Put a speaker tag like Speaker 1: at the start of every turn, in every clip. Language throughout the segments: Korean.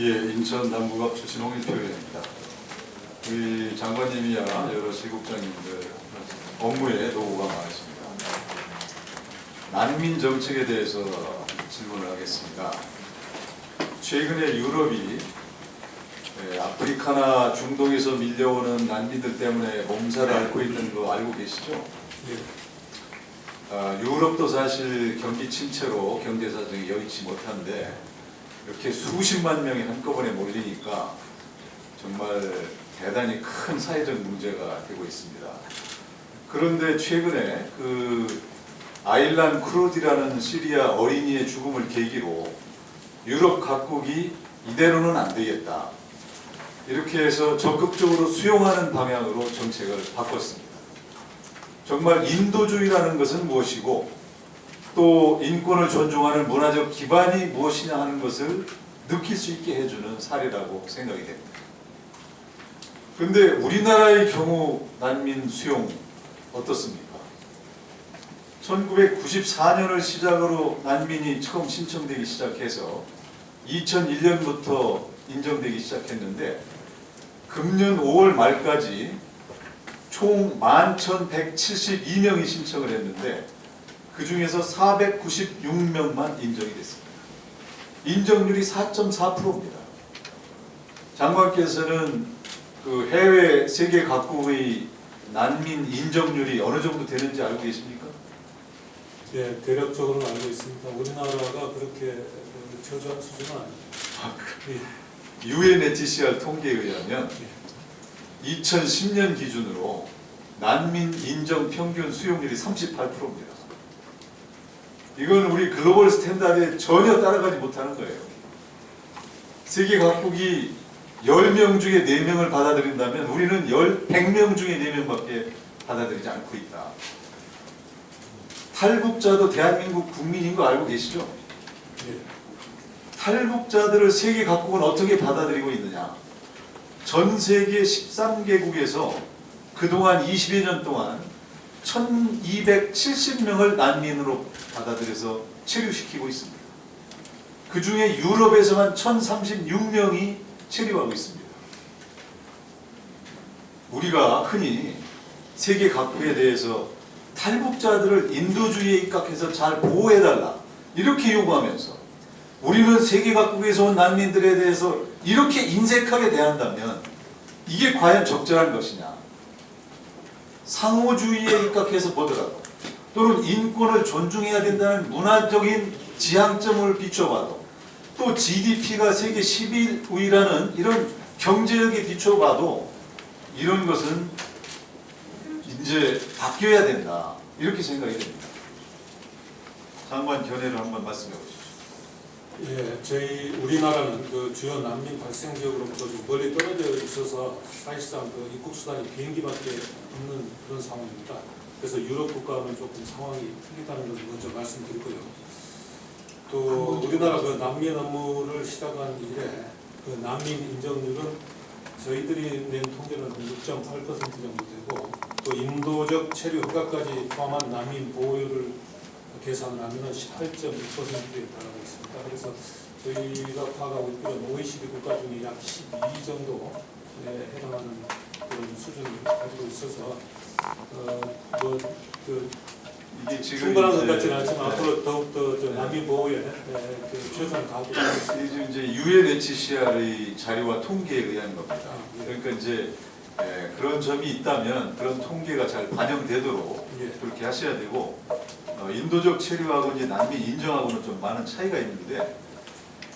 Speaker 1: 예, 인천 남구갑 출신 홍일표 의원입니다. 우리 장관님이야 여러 시국장님들 업무에 노고가 많으십니다. 난민 정책에 대해서 질문을 하겠습니다. 최근에 유럽이 아프리카나 중동에서 밀려오는 난민들 때문에 몸살을 앓고 있는 거 알고 계시죠? 네. 유럽도 사실 경기 침체로 경제 사정이 여의치 못한데 이렇게 수십만 명이 한꺼번에 몰리니까 정말 대단히 큰 사회적 문제가 되고 있습니다. 그런데 최근에 그 아일란 크루디라는 시리아 어린이의 죽음을 계기로 유럽 각국이 이대로는 안 되겠다. 이렇게 해서 적극적으로 수용하는 방향으로 정책을 바꿨습니다. 정말 인도주의라는 것은 무엇이고 또 인권을 존중하는 문화적 기반이 무엇이냐 하는 것을 느낄 수 있게 해주는 사례라고 생각이 됩니다. 그런데 우리나라의 경우 난민 수용 어떻습니까? 1994년을 시작으로 난민이 처음 신청되기 시작해서 2001년부터 인정되기 시작했는데 금년 5월 말까지 총 11,172명이 신청을 했는데 그 중에서 496명만 인정이 됐습니다. 인정률이 4.4%입니다. 장관께서는 그 해외 세계 각국의 난민 인정률이 어느 정도 되는지 알고 계십니까?
Speaker 2: 네, 대략적으로는 알고 있습니다. 우리나라가 그렇게 저조한 수준은 아닙니다.
Speaker 1: UNHCR 통계에 의하면 2010년 기준으로 난민 인정 평균 수용률이 38%입니다. 이건 우리 글로벌 스탠다드에 전혀 따라가지 못하는 거예요. 세계 각국이 10명 중에 4명을 받아들인다면 우리는 100명 중에 4명밖에 받아들이지 않고 있다. 탈북자도 대한민국 국민인 거 알고 계시죠?
Speaker 2: 네.
Speaker 1: 탈북자들을 세계 각국은 어떻게 받아들이고 있느냐? 전 세계 13개국에서 그동안 20여 년 동안 1270명을 난민으로 받아들여서 체류시키고 있습니다. 그 중에 유럽에서만 1036명이 체류하고 있습니다. 우리가 흔히 세계 각국에 대해서 탈북자들을 인도주의에 입각해서 잘 보호해달라 이렇게 요구하면서 우리는 세계 각국에서 온 난민들에 대해서 이렇게 인색하게 대한다면 이게 과연 적절한 것이냐? 상호주의에 입각해서 보더라도 또는 인권을 존중해야 된다는 문화적인 지향점을 비춰봐도 또 GDP가 세계 11위라는 이런 경제력에 비춰봐도 이런 것은 이제 바뀌어야 된다 이렇게 생각이 됩니다. 장관 견해를 한번 말씀해 보십시오.
Speaker 2: 예, 저희 우리나라는 그 주요 난민 발생 지역으로부터 좀 멀리 떨어져 있어서 사실상 그 입국 수단이 비행기밖에 없는 그런 상황입니다. 그래서 유럽 국가는 조금 상황이 틀리다는 것을 먼저 말씀드리고요. 또 우리나라 그 난민 업무를 시작한 이래 그 난민 인정률은 저희들이 낸 통계는 6.8% 정도 되고 또 인도적 체류 허가까지 포함한 난민 보호율을 계산을 하면 18.2%에 달하고 있습니다. 그래서 저희가 파악하고 있는 OECD 국가 중에 약 12 정도에 해당하는 그런 수준을 가지고 있어서
Speaker 1: 이게 지금
Speaker 2: 충분한 것 같지는 않지만 앞으로 더욱더 난민 보호에 최선을 다하고 있습니다.
Speaker 1: 이게 이제 UNHCR의 자료와 통계에 의한 겁니다. 그러니까 이제 그런 점이 있다면 그런 통계가 잘 반영되도록 그렇게 하셔야 되고 인도적 체류하고 이제 난민 인정하고는 좀 많은 차이가 있는데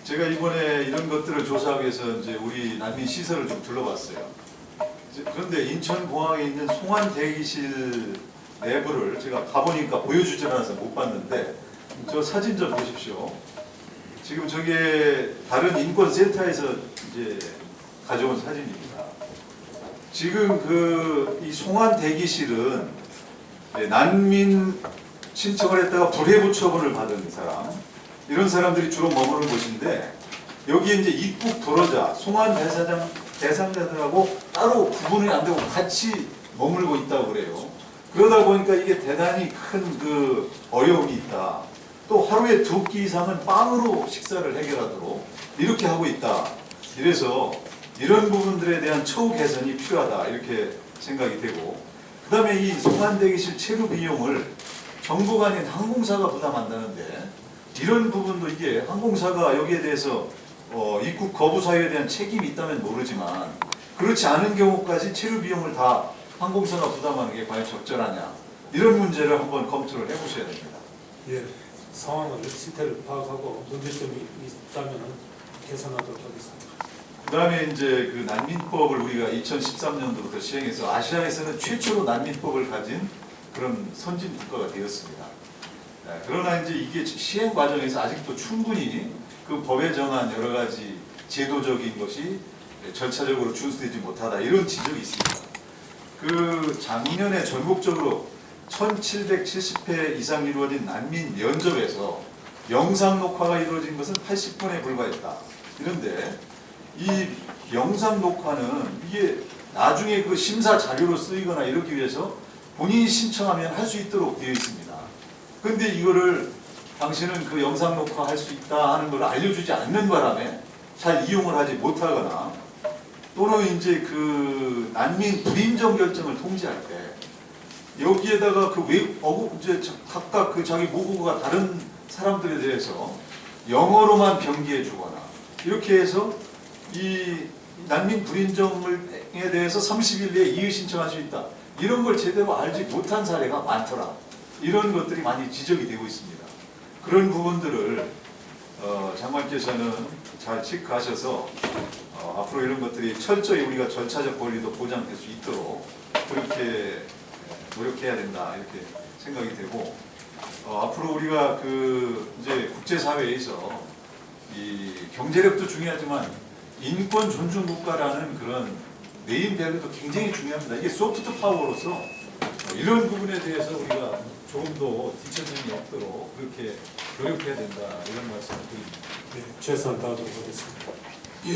Speaker 1: 제가 이번에 이런 것들을 조사하기 위해서 이제 우리 난민 시설을 좀 둘러봤어요. 그런데 인천공항에 있는 송환 대기실 내부를 제가 가보니까 보여주질 않아서 못 봤는데 저 사진 좀 보십시오. 지금 저게 다른 인권센터에서 이제 가져온 사진입니다. 지금 이 송환 대기실은 난민 신청을 했다가 불해부 처분을 받은 사람 이런 사람들이 주로 머무는 곳인데 여기 이제 입국 불허자, 송환 대상자들하고 따로 구분이 안 되고 같이 머물고 있다고 그래요. 그러다 보니까 이게 대단히 큰 그 어려움이 있다. 또 하루에 2끼 이상은 빵으로 식사를 해결하도록 이렇게 하고 있다. 이래서 이런 부분들에 대한 처우 개선이 필요하다 이렇게 생각이 되고, 그 다음에 이 송환 대기실 체류 비용을 정부가 아닌 항공사가 부담한다는데, 이런 부분도 이게 항공사가 여기에 대해서 입국 거부 사유에 대한 책임이 있다면 모르지만, 그렇지 않은 경우까지 체류 비용을 다 항공사가 부담하는 게 과연 적절하냐, 이런 문제를 한번 검토를 해보셔야 됩니다.
Speaker 2: 예, 상황을 실태를 파악하고 문제점이 있다면 개선하도록 하겠습니다.
Speaker 1: 그다음에 이제 그 난민법을 우리가 2013년도부터 시행해서 아시아에서는 최초로 난민법을 가진 그런 선진 국가가 되었습니다. 그러나 이제 이게 시행 과정에서 아직도 충분히 그 법에 정한 여러 가지 제도적인 것이 절차적으로 준수되지 못하다, 이런 지적이 있습니다. 그 작년에 전국적으로 1770회 이상 이루어진 난민 면접에서 영상 녹화가 이루어진 것은 80건에 불과했다. 이런데 이 영상 녹화는 이게 나중에 그 심사 자료로 쓰이거나 이러기 위해서 본인이 신청하면 할 수 있도록 되어 있습니다. 그런데 이거를 당신은 그 영상 녹화 할 수 있다 하는 걸 알려주지 않는 바람에 잘 이용을 하지 못하거나, 또는 이제 그 난민 불인정 결정을 통지할 때 여기에다가 그 이제 각각 그 자기 모국어가 다른 사람들에 대해서 영어로만 병기해 주거나 이렇게 해서 이 난민 불인정에 대해서 30일 내에 이의 신청할 수 있다, 이런 걸 제대로 알지 못한 사례가 많더라. 이런 것들이 많이 지적이 되고 있습니다. 그런 부분들을 장관께서는 잘 체크하셔서 앞으로 이런 것들이 철저히 우리가 절차적 권리도 보장될 수 있도록 그렇게 노력해야 된다, 이렇게 생각이 되고, 앞으로 우리가 그 이제 국제사회에서 이 경제력도 중요하지만 인권 존중 국가라는 그런 네임밸류도 굉장히 중요합니다. 이게 소프트 파워로서 이런 부분에 대해서 우리가 조금 더 뒤처짐이 없도록 그렇게 노력해야 된다, 이런 말씀을 드립니다.
Speaker 2: 네, 최선을 다하도록 하겠습니다.